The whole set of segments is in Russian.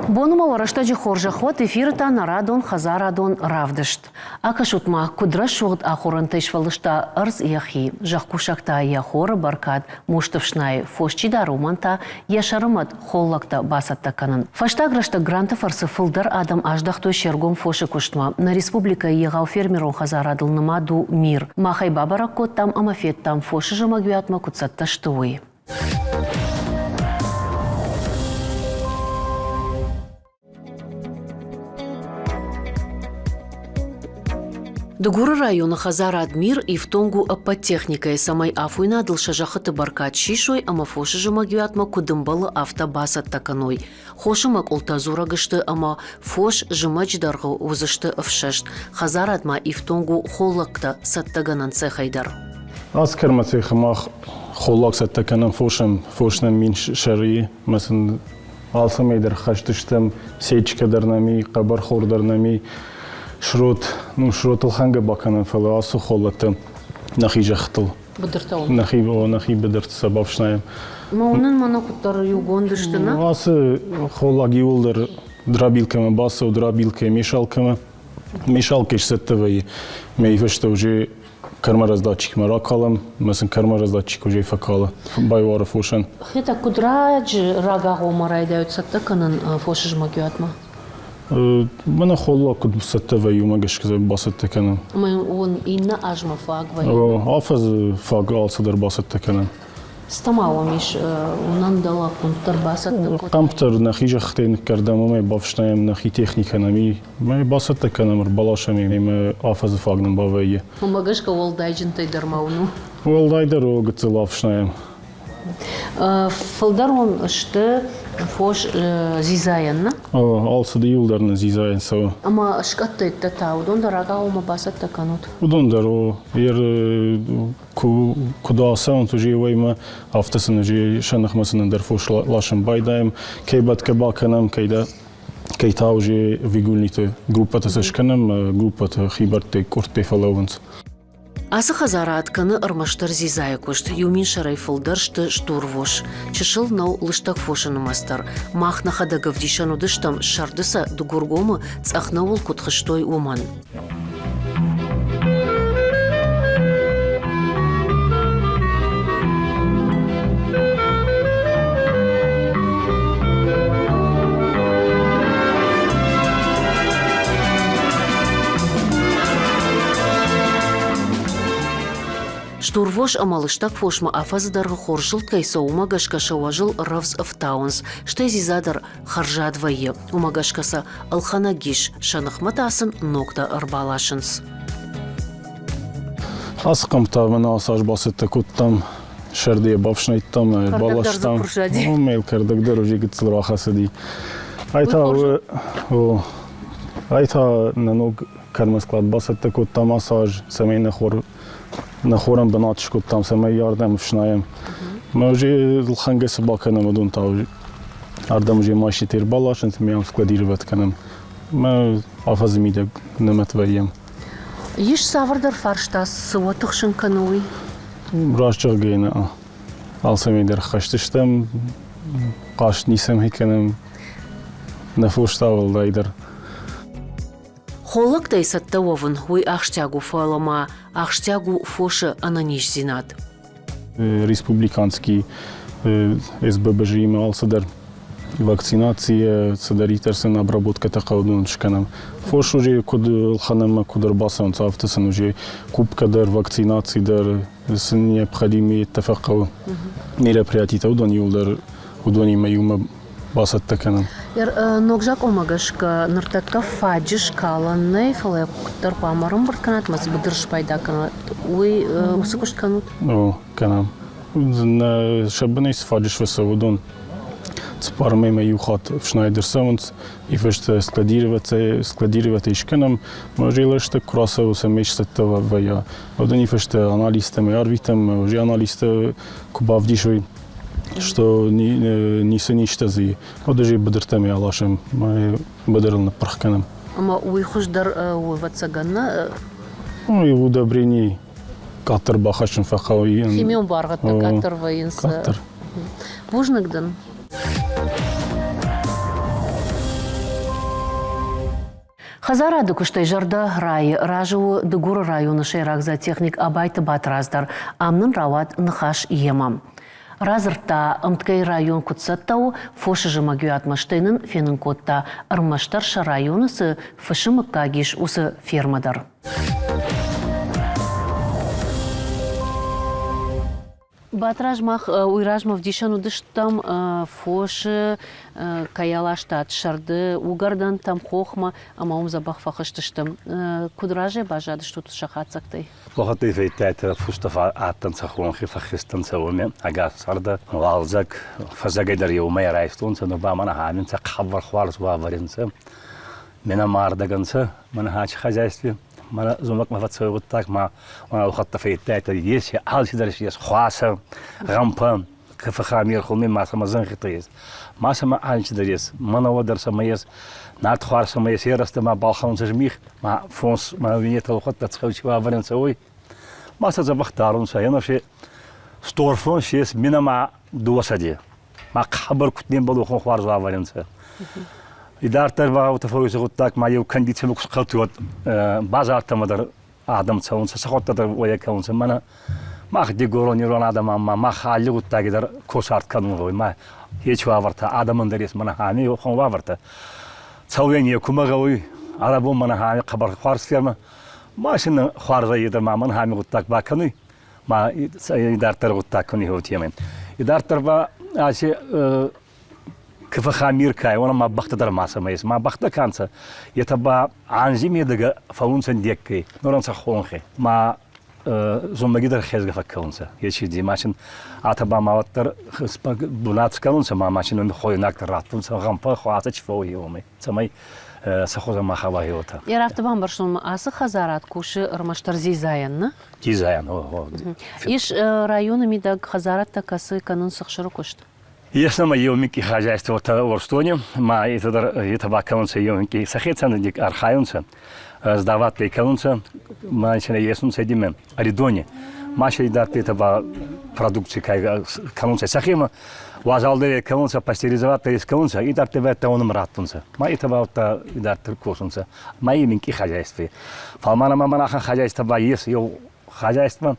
Бонума варашта жихоржа хват эфирта нарадон хазарадон равдышт. Акашутма кудра шугд ахуран тешвалышта арз яхи. Жахкушакта яхора баркад муштовшнай фошчида романта яшарымат холлакта басатта канын. Фаштаграшта гранта фарсы фылдар адам аждахтой шергом фоши куштма. На республика егау фермерон хазарадыл намаду мир. Махай бабаракот там амафет там фоши жамагвятма куцатта штуи. Догуры района Хазарад мир и в тонгу аппатехника и самой афуйна дылша жахаты баркат шишой, ама фоши жамагюатма кудымбалы автобасат таканой. Хошымак ултазура гышты, ама фош жымач даргы узышты öfшешт. Хазарадма и в тонгу холлакта саттаганан цехайдар. Аскерма цехамах холлак саттаканан фошнан мин шари, مثلا алсамайдар хаштыштым, сечкадарнами, қабар хордарнами, شروط الخنجة بكنا فلا أصو خلطة نخي جختل بدرتاول نخي بدرت سبب شنايم ما هنن كتر يوجون دشتنا أصو خلا جيولدر درابيل كمان باس ودرابيل كميشال كيش ستة ما يفشتو جي كرمة رزداتشيك مراكالم مثلا كرمة رزداتشيك وجي فكالة بايوار فوشن خيتا كدراج راجعو مرايدا يتسطكنن فوشج ماجياتما من خلا كنت ستة يوم أجش كذا باسط كنا. ما هون إننا أجمع فاق حافظ فاق also در باسط كنا. استماوا مش ونندلا كنت باسط. قمتر نخيج ختين كردم وما بافشنايم نخي تكنيك نمي ما باسط كنا مر بلاش ما حافظ فاق نبافيه. هم أجش كوال دايجن تيدر ماونو. وال دايدر وقت لافشنايم. فالدارون اشته فوش زيزاين also de yıllarını zizayen so ama şkatta ittata udon da raga o mabasat takanut udon da o yer kudasa on tuje wayma haftasını je şanıxmasını der foş laşın baydayım keybat kebakanam keyta uje vigulnite grupata sashkanam grupata xibarte korte followens. Асы Хазарад каны ырмаштар зизая кушт, юмин шарай фылдаршты штурвош. Чешыл нау лыштак фошыны мастар. Махна хадага вдишану дыштам шардыса дугургомы цахнауыл кутхыштой уман. Штурвош амалыштак фошма афазыдарғы хоржыл кайса умагашкаша важыл равз автаунс, штай зизадар харжадвайы. Умагашкаса алхана гиш, шанахматасын нокта арбалашынс. Асқамта мына асаж басытты куттам, шардия бавшнайттам, балаштам. Мейл кардагдыр уже гитсыл рахасы ди. Айта нануг кармасклад басытты куттам асаж, самейна хор نخورم بناتش كتام سمي ياردم فشنايم ما وجي الخنجة سباكنا مدون تاوجي أردم وجي ماشي تير بالاش انت ميام سكلادير بتكنم ما عفاز ميدا نمت ويام يش سافر در فرشتاس سوا تخشن كنوي براش جاقينا سمي در خشتشتم قاش نيسم هيكنم نفوش تاول دايدر Холлак тайсатта овын, уй ахштягу фалама, ахштягу фоши ананиш зинат. Республиканский СББЖ имел садар вакцинация, садаритарсен обработка такаудун шканам. Фош уже куд лханама кудар басан цафтасан уже кубка дар вакцинации дар с необходимые اتفاقوا мероприятия удон юлдар удони маюма басат таканам. Ногжак омагашка нартатка фаджи шкаланной фалай куттар памарым барканат мас бдырш пайда канат уй усыкуш канут. Канам. На шабнейс фаджиш весавудон. Спармей маюхат в Шнайдер Саунс и веште складировать ишканам можело что красово самеш сеттава вая. Одни веште аналистами арвитам уже аналисты кубавдишой что не сыништа зи. Одежи бадртами алашем май бадрл на прахканам. Ама уй хуждар уй вацаганна. И удобрение катер бахашен фахауи. Химион баргат на катер воинс. Вужнагдан. Хазара дукуштай жарда рай, ражу дугур районы шайрак за техник абайты батраздар, амнын рават нахаш емам. Разырта ымткай район кутсаттау фошы жымагю атмаштайнын фенін котта ырмаштар ша районысы фышымыкка гиш усы фермадар. Батражмах уйражмав дишану дыштам фоши каялаштат шарды угардан там хохма амаум забах фахыштыштым. Кудраже бажады что-то шахацактай. Плохотый вейтает фустава аттанца хонхи фахистанца уме ага сарда валзак фазагайдар юмай райстунца но ба мана хаминца хабар хварс ваваринца мена мардаганца мана хач хозяйстве мана зумак мафацой так ма мана ухатта вейтает есть алсидарш есть хваса рампа кафахамир хуми масама занхитайс масама алсидарис мана wadarsa mayes naat хварса mayes ерасты ма балханца жмих ма фонс ма винета ухатта цхавчи ваваринца ой маса забахтарун саяноше сторфон шес минама дуасади ма хабар кутнем болу хон хварз ваваринца идар ва тафойс гуттак ма ю кандицем кусқалтуат базартамадар адам цаунса сахоттадар оякаунса мана мах дигоронирон адам ма хали гуттагидар косарт канун гой ма heç ваварта адамын дерес мана хами хон ваварта цаувение кумагой арабон мана хами хабар хварз ферма машина хварза едер маман хами гуттак баканы ма идартар гуттак куни хотимен идартар ба аси кафа хамир кай она ма бахтадар маса мес ма бахта канца это ба анжими дега фаунсен деккей норанса хонхе ма зумагидер хезга факкаунса ечи ди машин атаба маваттар хспаг бунат канунса ма машин он хойнак ратунса гампа хватач фоиоме самай сахоза махавайота. Я рафтабам баршун асы хазарат куши ырмаштар зизаянны. Зизаян, о. Иш районы мидаг хазарат такасы канун сахшыры кушт. Ясно, ма еумики хозяйство та орстоне, ма это бакаунса еумики сахецаны дик архаунса, сдават лейкаунса, ма начина есунса димен, аридоне. Маша идат это ба продукции канунса сахима, вазалдыре каунса пастеризовать из каунса и дарте в это он мратунса. Ма это баута и дарте косунса. Мои минки хозяйстве. Фалмана маманаха хозяйство ба есть его хозяйство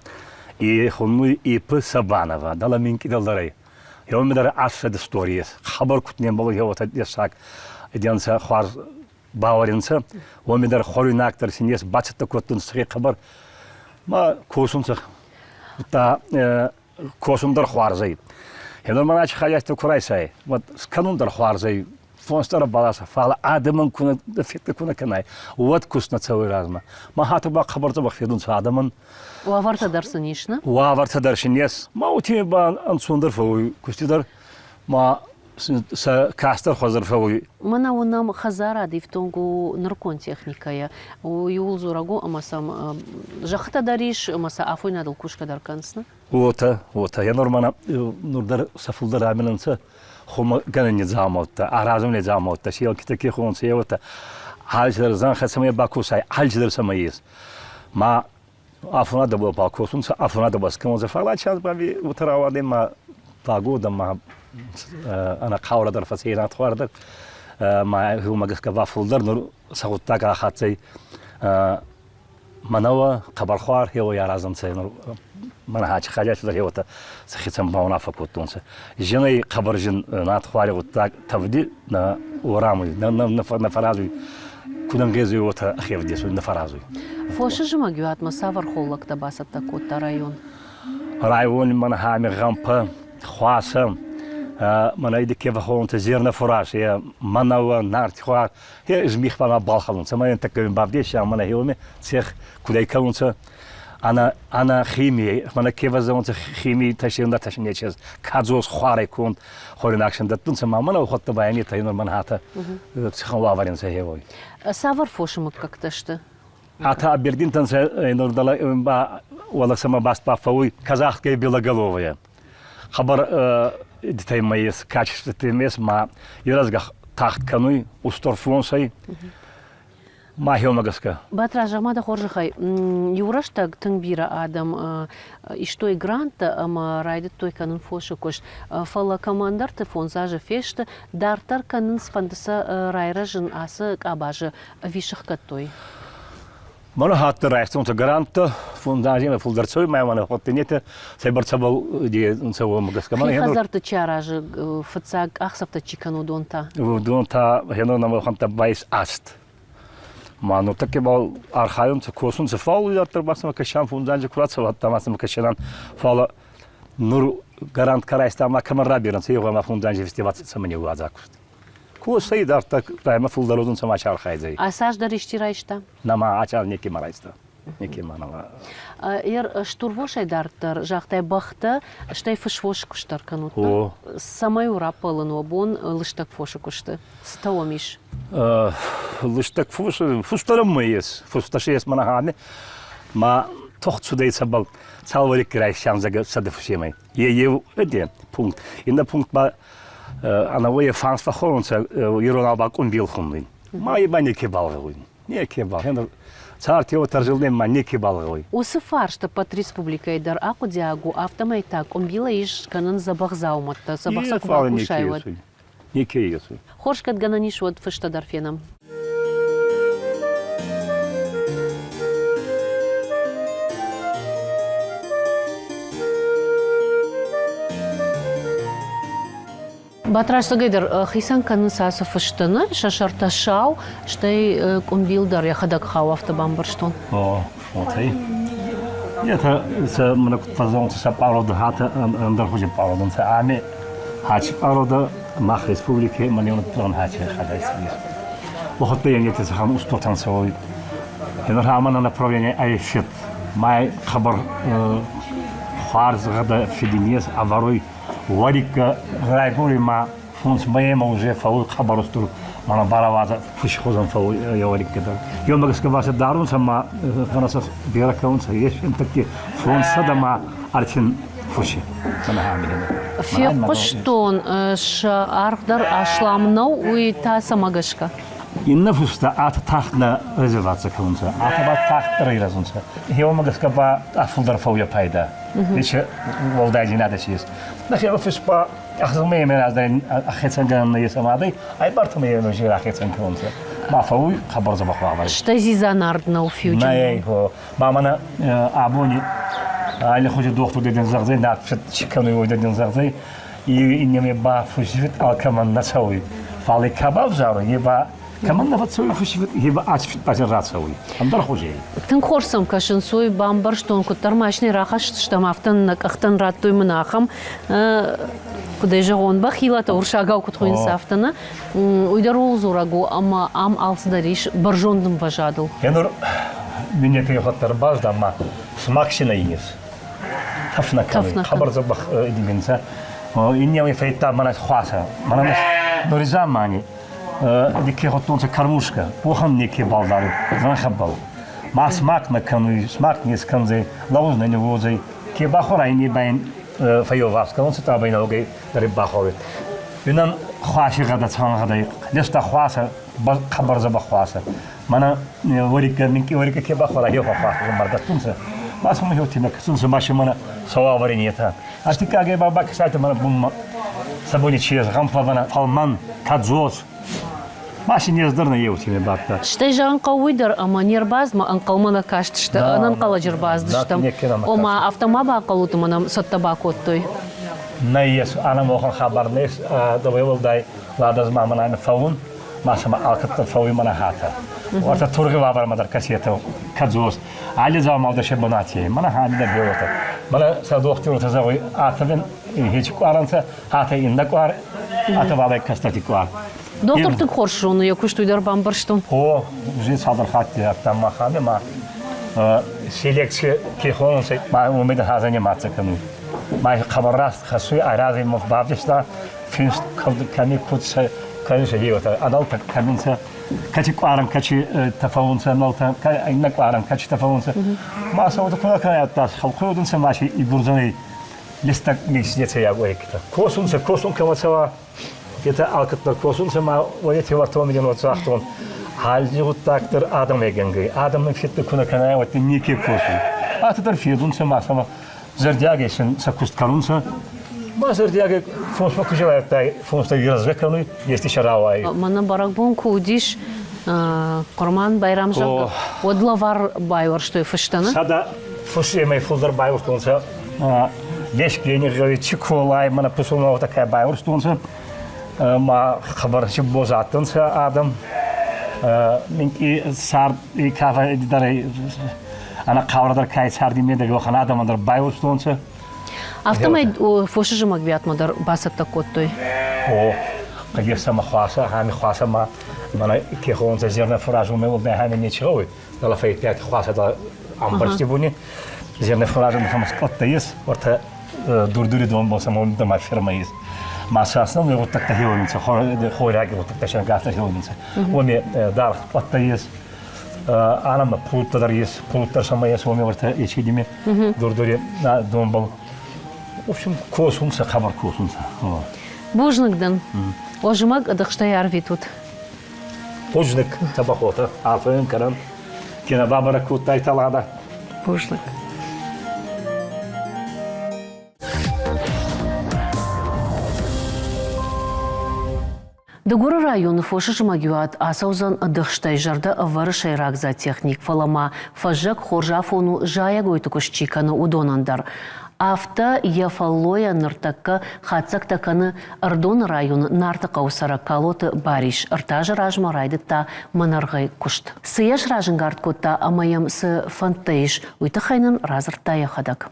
и хунну и псабанова. Дала минки далдарей. Я умею асшед истории. Хабар кутнем было его вот десак. Иденса хвар бауаринса. Умею хоринактор синес бачата котун схи хабар. Ма косунса. Та косундар хварзай. Я нормально хозяйство курайсай. Вот канундар хварзай. Фонстара баласа фала адамын куна фитте куна канай. Вот кусна целый разма. Махата ба хабарта ба федунса адамын. Уаварта дарсын ишна? Уаварта дарсын ес. Ма утиме ба ансундар фауй кустидар. Ма са кастар хозар фауй. Мана унам хазара дифтонгу ныркон техникая. Юл зурагу амасам жахта дариш амаса афой надал кушка даркансна. Ота. Я нормально нурдар сафулдар амиланса. هم كان النظام وتا أرازم النظام وتا شيء كتكي خون شيء وتا حاجر زان خسمية باكوساي حاجر سميز ما أفنا دبوا باكوسون أفنا دبوا سكون زفلا شاز بابي وتراودين ما باقودا ما أنا قاولة در فسيرات خواردك ما هو ما جسك وافولدر نور سقطتك أخذتي منوا خبر خوار هو يا رازم سينور من هاش خاجات ده هو تا سخيتم باونا فكوتونس جني خبر جن نات خواري وتا تبدي نا ورامي نفرازي كودن غيزي وتا خيف ديس نفرازي فوش جماجوات مسافر خولك تباسط تكوت رайон رايون من هامي غامبا خواسم من ايدي كيف هون تزيرنا فراش يا منوا نارت خوار هي ازميخ ما بالخلون سما انت كم بابديش من هيومي سيخ كوداي كونس أنا خيمي أنا كيف زمان خيمي تشين ده تشين يشيز كازوس خواري كون خورين أكشن ده تنسى ما أنا وخدت بعيني تينور من هاتا تخون وافرين سهيوي سافر فوشمك كتشته هاتا بيردين تنسى إنور دلا با ولا سما باست بافوي كازاخ كي بيلا قلوبيا خبر دتاي مايس كاتش تيميس ما يرزق تحت كانوي وستورفون ساي ما هي مقصكة Батража мада хоржахай. Юраштаг тыңбира адам иштой грант ама райдет той канын фоша кош. Фала командарты фонзажа фешта дартар канын сфандаса райражын асы абажы вишах той. Мана хатты райстон то гаранта фундажи ме фулдарцой май мана хотнете сайбарцабал ди унсаво мaqasqa мана хено Хазарты чаражы фацаг ахсафта чикану донта. донта хено нама ханта байс аст. Ману таке бал архаиум то косун се фал яттар басма кашан фундажи курацава тамасма кашан фала нур гарант карайста ма камара биран сего ма фундажи фестивал самане уазакуст. Косай дарта райма фулдародун сама чархайзай. Асаж дариштирайшта. Нама ачал неки марайста. Неки манава. Штурвошай дартар жахтай бахта штай фышвош куштар канут. О. Самай урапалын обон лыштак фошы кушты. Стаомиш. Лыштак фустарым мы есть. Фусташи есть манахами. Ма тох цудей сабал. Салварик край шанзага садыфшемай. Е эде пункт. Инда пункт ба она воя фанс фахоронца юронал бил хунлин. Ма еба неки балгын. Неки бал. Цар тео таржилден ма неки балгын. Осы фаршта под республикой дар акудиагу автомайтак била иш канын забахзауматта. Забахса кушайват. Неки есу. Хоршкат гананиш вот фышта дарфенам. Батраш сагайдар хисан канын сасы фыштыны шашарта шау штай комбилдар яхадак хау автобамбарштон. О, вот и. Это це мене позвонил це парода хата андерхуже парода це ами хач парода мах республіки мене он план хач хадайсвір. Вохот я не це хам успотан свой. Я раман на направление айфит. Май хабар фарз гада фидинес аварой варика райбури ма фунс маема уже фау хабаростур мана бараваза фуш хозан фау я варик када. Йом багаска васа дарун сама фанаса бера каунса еш интакти фунс садама арчин фуши. Сана хамилена. Фиқштон архдар ашламнау уи та самагашка. Инна фуста ата тахна резервация каунса. Ата ба тахт рейразунса. Йом багаска ба афулдар фау я пайда. Еще волдайди надо чист. Нахер фуспа ахзмей мен аздайн ахетсан ганна есамады. Ай бартмей но жир ахетсан каунса. Ма фау хабар забахва. Шта зизанарднау фьюджин. Най мамана абони али ходи доктор деден загзай на чикану его деден загзай и неме ба фушивит алкаман насауи. Фали кабав зару еба каман на фацуи фушивит еба ачфит пажарацауи. Андар хожей. Тын хорсам кашын сой бамбарштон кутармашный рахаш штамафтан накахтан раттуй мнахам кудай жагон бахилата уршагау кутхуин сафтана уйдарул зурагу ама ам алсдариш баржондым важадыл. Янур меня перехотар бажда ма смакшина инес. Тафна каны хабар забах идименса. Иннями фейта мана хваса. Мана норизамани дике хотонца кармушка. Похан неки балдару. Занхабал. Ма смак на каны смак не сканзе лаузна не возай. Ке бахора не байн файоваска. Он сета байна оге дари бахорит. Юнан хваши гада цангада. Леста хваса хабар забах хваса. Мана варика минки варика ке бахора йоха хваса мардатунца. Mas como eu tinha que sunsa mais semana só a varineta. Acho que alguém vai baixar até mana bum sabonichias ramplavana alman kadzos. Mas не здарна eu tinha bata. Штай жан кауйдар ама нербазма анкалмана каштышта анан кала жирбаздыштам. Ома автомаба калуту манам соттабакоттой. На ес ана мохан хабарнес да веволдай ладаз мамана на фаун. Масама алкатта фауи мана хата. Орта турги вабар мадар касието кадзос. Али замалда шебанати. Мана ханда биота. Мана садохтур тазави атавен хич кваранса ата инда квар ата вабай кастати квар. Доктор ты хоршону якуш туйдар бамбарштон. О, жин садар хатти там махаме ма селекция кихонсе ма умеда хазане мацакану. Ма хабарраст хасуи арази мовбавдишта финст ками кутса конечно, это адалта каминца, качи кварам, качи тафаунца, налта, айна кварам, качи тафаунца. Маса вот такое канаятас, халкудунца маши и бурзаны листак миснеца я вейкта. Косун камацава, это алкатна косунца ма воете вартон миллион ватсахтон. Halde uttaktır adam egengi. Adamın fitte kuna kanaya vatin nike kosu. Atıdır fiyadun se masama zerdiyage sen sakust kanunsa. Ma zerdiyage fonsma kujalayta fonsta yazga kanu yesti şaravay. Mana barak bon kudiş Kurman bayramjak odlavar bayvar что фыштаны. Sada фуше мей фулдер байурстунса. Леш генер чиколай мана пусума такая байурстунса. Ма хабарчы бозаттынса адам. Minki sar kafa edare ana kavradar kay sardime de yok ana adam andar bayustonsa. Автомай фошыжы магвиат мадар басатта коттой. O kagesa ma khasa hani khasa ma mana ki khonsa zerna furajу mel be hani ne çoy. Dala fayt piyat khasa da ambarsti buni. Zerna furajу ma skottayız. Orta durduri don bolsa mı da ma firmayız. Masasına mı otak da hiyonsa khoyragi otak da şan gafta hiyonsa. O mi dar pattayız. Ana ma pultadariz. Pultar samayız o mi orta içidimi durduri don bol. В общем, косумса, хабар косумса. Бужныкдан. Ожымак ыдыкштай арви тут. Бужнык табахота, арфын каран. Кена бабара куттай талада. Бужнык. Дагура районы фошыжы магюат асаузан ыдыкштай жарда ывары шайрак за техник фалама фажак хоржа фону жая гойтукуш чиканы удонандар. Авто яфаллоя ныртакка хатсак таканы Ардон районы нартыка усара калоты бариш ыртажы ражма райдытта манаргай кушт. Сыяш ражынгард котта амаям сы фантейш уйты хайнын разырта яхадак.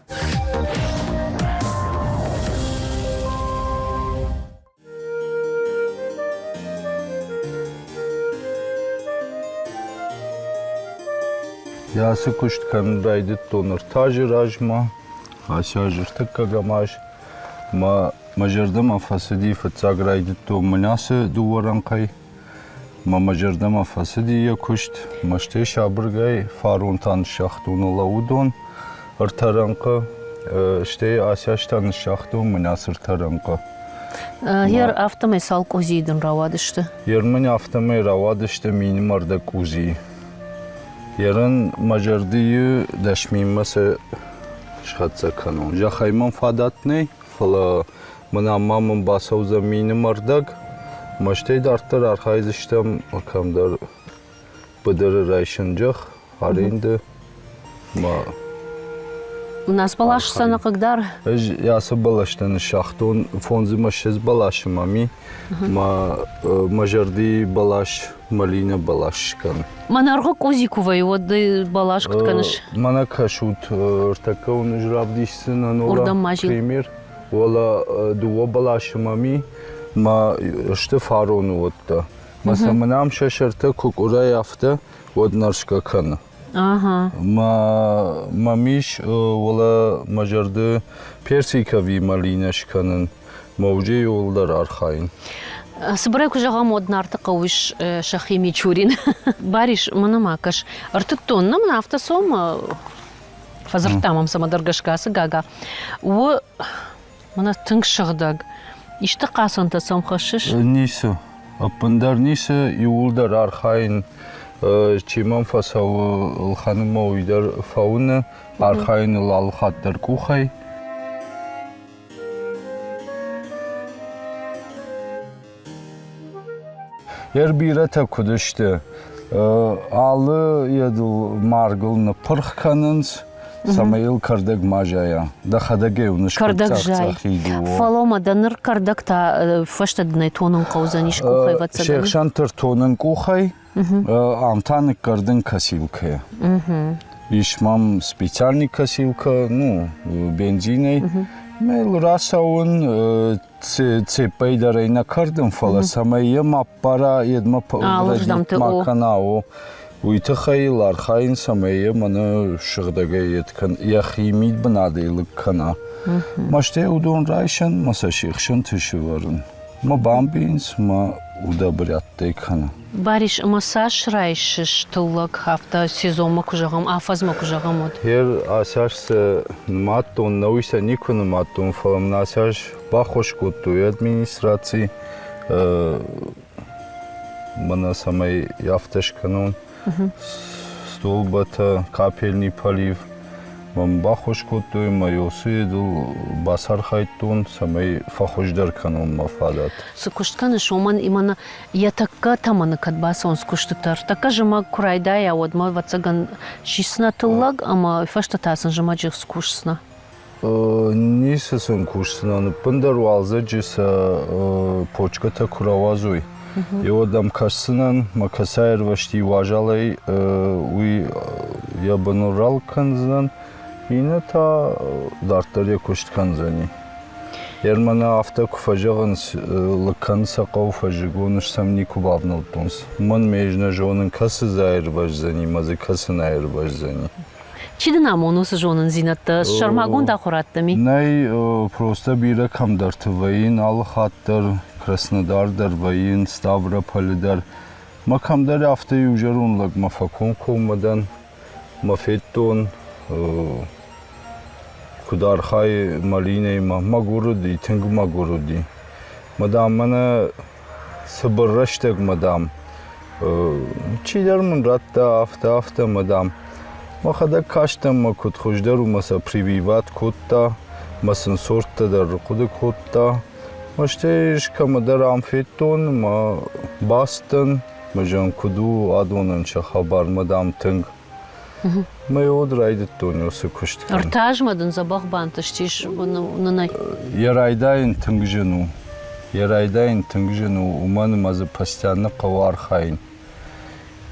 Ясы кушт кан райдыт тоныр тажы ражма. Асяжыртык кагамаш, ма мажардама фасади фацаграйдыт то манясы дуаранкай, ма мажардама фасади я кушт, маште шабыргай фарунтан шахтуны лаудон, ыртаранка, ште асяштан шахту маняс ыртаранка. Ер автомай салк озидын равадышты. Ермын автомай равадышты миним ардак узи. Ерын мажардию дашмимасы шхатса канон. Жахайман фадатный, фала мына мамын басауза миним ардак, маштей дартар архайзыштам акамдар быдыры райшынжах, аринды, ма... У нас балаш сана кагдар? Ясы балаштаны шахтон, фонзы машез балашы мами, ма мажарди балаш, малина балашкан. Манарга козикувай, воды балаш кытканыш. Мана кашут, ртака он жрабдишсын, Урдам мажил. Пример. Вала дуа балашы мами, ма шты фарону вотта. Маса манам шашарта кукура яфта, вот наршка кана. Ага. Мамиш вала мажарды персикави малинашканын, маужи йолдар архайн. Сыбырай кужаға модны артыққа уш шахи Мичурин. Бариш мұны макаш. Артык тонны мұны автосом фазыртамам самадаргашкасы гага. О, мұны тыңг шығдаг. Ишті қасынта самхашыш? Нисы. Апындар нисы йолдар архайн. Чиман фасау лханыма уйдар фауны. Архайн лалхаттар кухай. Yer birata kuduştu. Alı yadıl margılını pırх kanınız. Samayıl kardag majaya. Дахадаге уныш Кардаг жай. Фалома даныр кардаг та фаштаднай тонын қаузаниш кухай ватсадан. Шехшан тыр тонын кухай. Амтаны кардын косилкая. Ишмам специальный косилка, ну, бензиной. Мел расаун цепей дарайна кардым фала самая маппара едма маканау. Уйтахай лархайн самая мана шагдага еткан яхимид бнадайлык кана. Маште удон райшан масашихшан тышыварын. Ма бамбинс ма удабряттай кана. Бариш массаж райшыш тыллык хафта сезонма кужағам, афазма кужағам од. Her asarsa matton nauisa nikonu matton falan nasaj bahoş kutu administrasi Мана самай яфташ канун. Столбата, капельный полив. Мам бахош кутуй, майосы дул басар хайтун, самай фахождар канун мафадат. Скуштканы шоман имана ятакка таманы кадбасы он скуштытар. Така жыма курайда я одма вацаган шисна тыллаг, ама фашта тасын жыма жих скушсна. Нисесын кушсна, пындар валза жиса почката куравазуй. И вот дам кашсынан макасайр вашти важалай уй ябанурал канзан. Yine ta dartlarya kuştkan zani. Yermana hafta kufacağın lıkan sakav fajigonuş samni kubavnal tons. Man mejna jonun kası zayır baş zani, mazı kası nayır baş zani. Çidinam onu jonun zinatta şarmagun da khurattami. Nay prosta bir rakam dartıvayın, al hattar, Krasnodar'dar vayın, Stavropol'dar. Makamdar hafta yujarun lag mafakon kovmadan, mafetton, Kudarhay Maliney Magurudi, Tengu Magurudi. Madam mana sabırlaştık madam. Çiğderimin ratta hafta madam. Makada kaçtım makut hoşdaru masa privat kutta, masın sortta da rukudu kutta. Maşte işkamadar amfetton ma bastın, majan kudu adonun habar madam teng. Мы одрайдет тониосы куштикан. Артажмадын забах бантыштиш нунай. Ярайдайн тынгжену, уманы мазы постоянно кавар хайн.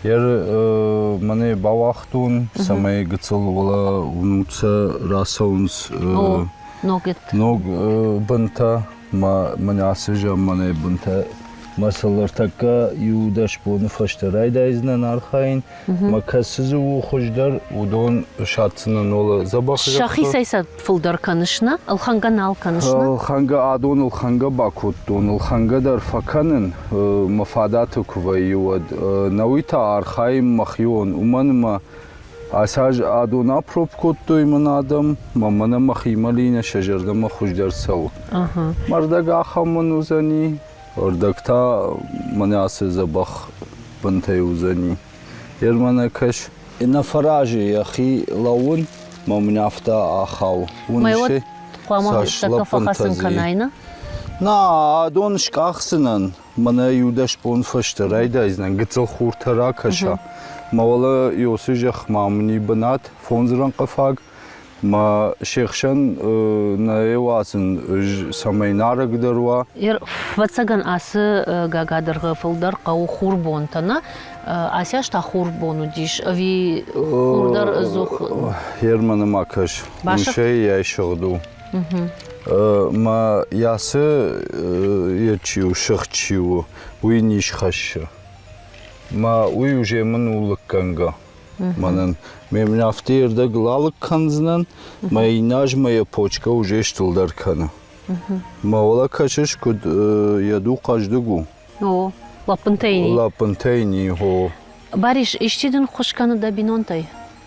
Мане бавахтун, самай гыцылвала унутса расаунс ног бынта, мане асыжа мане бынта. Masalar takka yudaş bunu faştarayda iznen arxayn. Makasızı u xojdar udon şatsının ola zabakı. Şahi saysa fıldar kanışna, alxanga nal kanışna. Alxanga adon alxanga bakuttun, alxanga dar fakanın mafadatı kuvayuad. Navita arxayn mahyon umanma asaj adona prop kuttu iman adam, mamana mahimalina şajarda ma xojdar sav. Mardaga xamın uzani. Ordakta manası zabah bantay uzani. Yermana kaş nafarajı yahi lavun mamnafta ahav. Mayot qama taka fakasın kanayna. Na adon şkaxsınan mana yudaş bon faştarayda iznan gıtsal xurtara kaşa. Mavala yosujah mamni banat fonzran qafag. Ma şehşan naevasın samaynara giderwa. Vatsagan ası gagadırgı fıldar qavu xurbon tana. Asyaş ta xurbonu diş. Vi xurdar zuh. Yermanı makaş. Şey yaşadı. Ma yası yaçıyor, şıkçıyor. Uy niş xaşı. Ma uy ujemin uluk kanga. Манан мемнафтирда глалык канзынан майнаж моя почка уже штулдар кана. Маула качеш куд яду каждыгу. О, лапынтайни. Лапынтайни хо. Бариш иштидин хошканы да бинонтай.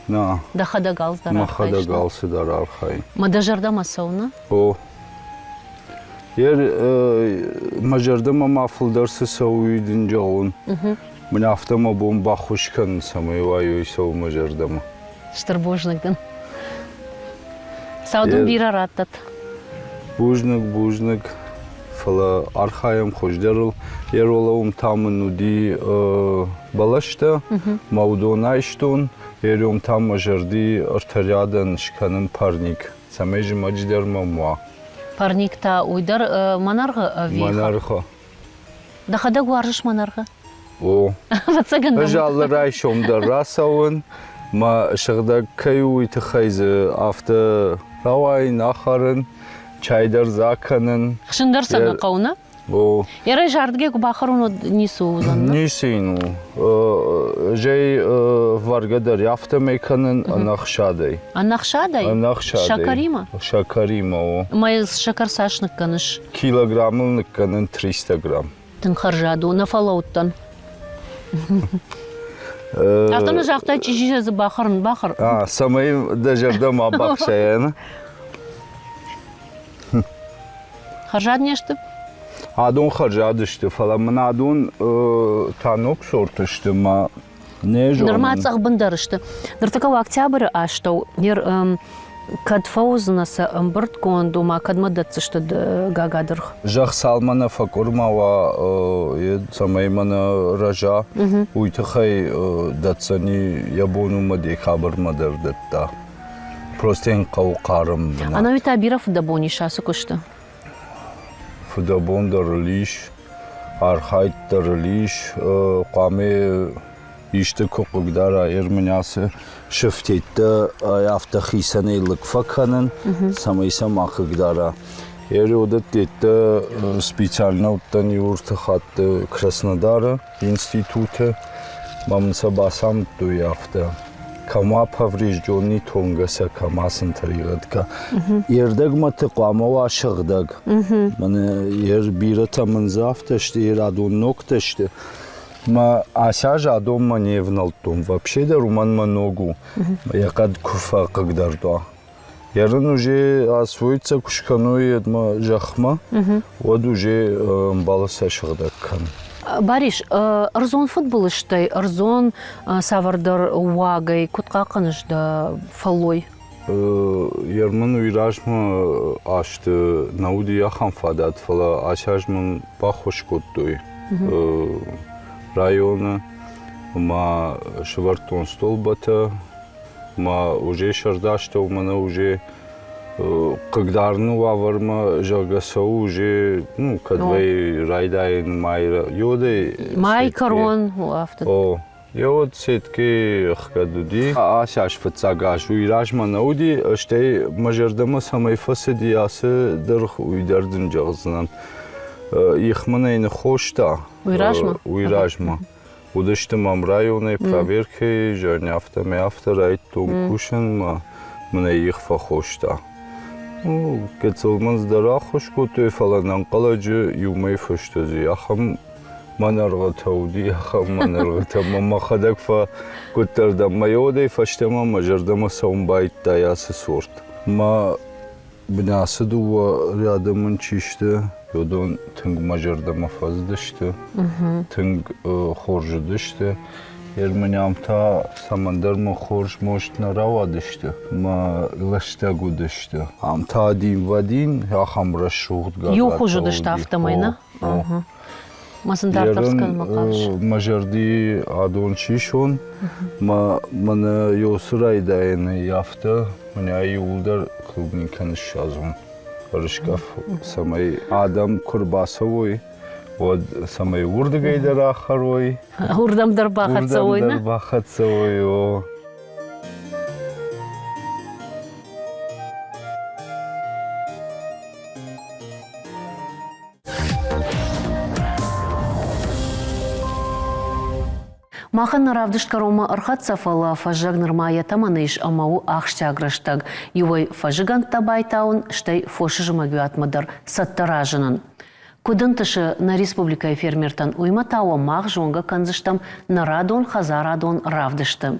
На. Дахада галздар. Махада галсыдар архай. Мадажарда масауна. О. Мажарда мафылдарсы сауидин жаун. Мне автомобом бахушкан самайваю и сау мажардама. Штарбожнагдан. Саудун бира раттат. Бужнак. Фала архаям хождарыл. Еролаум тамын уди балашта. Маудонайштун. Ером там мажарди артарядан шканын парник. Самайжи маджидар мамуа. Парник та уйдар манарга авиха. Манарха. Дахада гуаржиш манарга. О. Ватсаган. Жаллы райшом да расауын. Ма шыгда каю итхайзы авто равайн ахарын. Чайдар заканын. Хшындар сана қауна? О. Ярай жардге бахаруно нису узанна? Нисину. Жай варгадар яфта меканын анахшадай. Анахшадай? Анахшадай. Шакарима? Шакарима о. Майыз шакар сашнык каныш. Килограммылнык канын 300 грамм. Тын харжаду, нафалауттан. Артаны жақта чижизі бахарын бахар. Самай дажарда ма бахшаяны. Харжад нешті? Adon harcamıştı falan. Ben adon tanok sortuştu ma ne jonu. Нырмацах бындарышты. Ныртыкау октябрь аштау. Нер кадфаузынасы ымбырт конду ма кадмадатсышты гагадырх. Жах салмана факурмава самаймана ража уйтахай датсани ябону мади хабар мадар датта. Простен каукарым бина. Она ведь абиров дабони шасу кушты. Фудабон дарылиш, архайт дарылиш, қаме ишті көкігдара ерменясы шыфтетті автохисаны лыкфаканын самайса мақығдара. Ері одет детті специально оттан юрты хатты Краснодара институты мамынса басам дуй афты. Кама поврежденный тонгаса камасын таригатка. Ердэг маты қамау ашығдаг. Маны ер бирі тамынза афташты, ер адон нокташты. Ма асяж адон ма не вналтум. Вообще да руман ма ногу. Якад куфа кагдардуа. Ярын уже освоится кушканой едма жахма. Вот уже баласа ашығдаккан. Бариш, арзон футбол іштай, арзон савардар уагай, кутқа қанышда фалой? Ермін уйражмы ашты, науди яхан фадат фала, ашажмын бахош көттуй. Районы, ма швартон столбата, ма уже шардашта, у мана уже Кагдарну ваварма жагасау уже, ну, кадвей райдайн майра, йоды... Май корон уафтад. О, йод сетки хкадуди. Асяш фацагаш уйражма науди, штей мажардама самай фасади асы дырх уйдардын жағзынан. Ихманайны хошта. Уйражма? Уйражма. Удыштымам районы проверки, жарняфта меафта райттун кушан, мына ихфа хошта. Кецелман здара хош көтөй фаланан қалажы юмай фөштөзі. Яхам манарға тауди, яхам манарға тамам мақадак фа көттердам. Майодей фаштама мажардама саумбайтта ясы сорт. Ма бинасы дуа рядымын чишті, йодон тынг мажардама фаздышты, тынг хоржы дышты. Ерменямта самандарма хорж мошт нарава дышты, ма лаштагу дышты. Амта один в один, яхам расшуғд газа. Юхужу дышты автомайна? Масындартарскан мақалыш. Мажарди адон чишон, мана йосырай дайны яфты, мана юлдар клубный каныш шазун. Рышкаф самай адам курбасовой. Вот самый урдагайдар ахарой. Урдамдар бахатсавой, на? Урдамдар бахатсавой, о. Махан равдышкарома архатсафала фажаг нырмая таманыш амау ахштаграштаг. Ювай фажиган табайтаун штай фошыжымагюатмадар саттаражынын. Кудынтышы на республика фермертан уйматауа мақ жонга канзыштам нарадон хазарадон равдышты.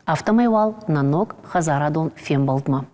Автомайвал нанок хазарадон фембалдма.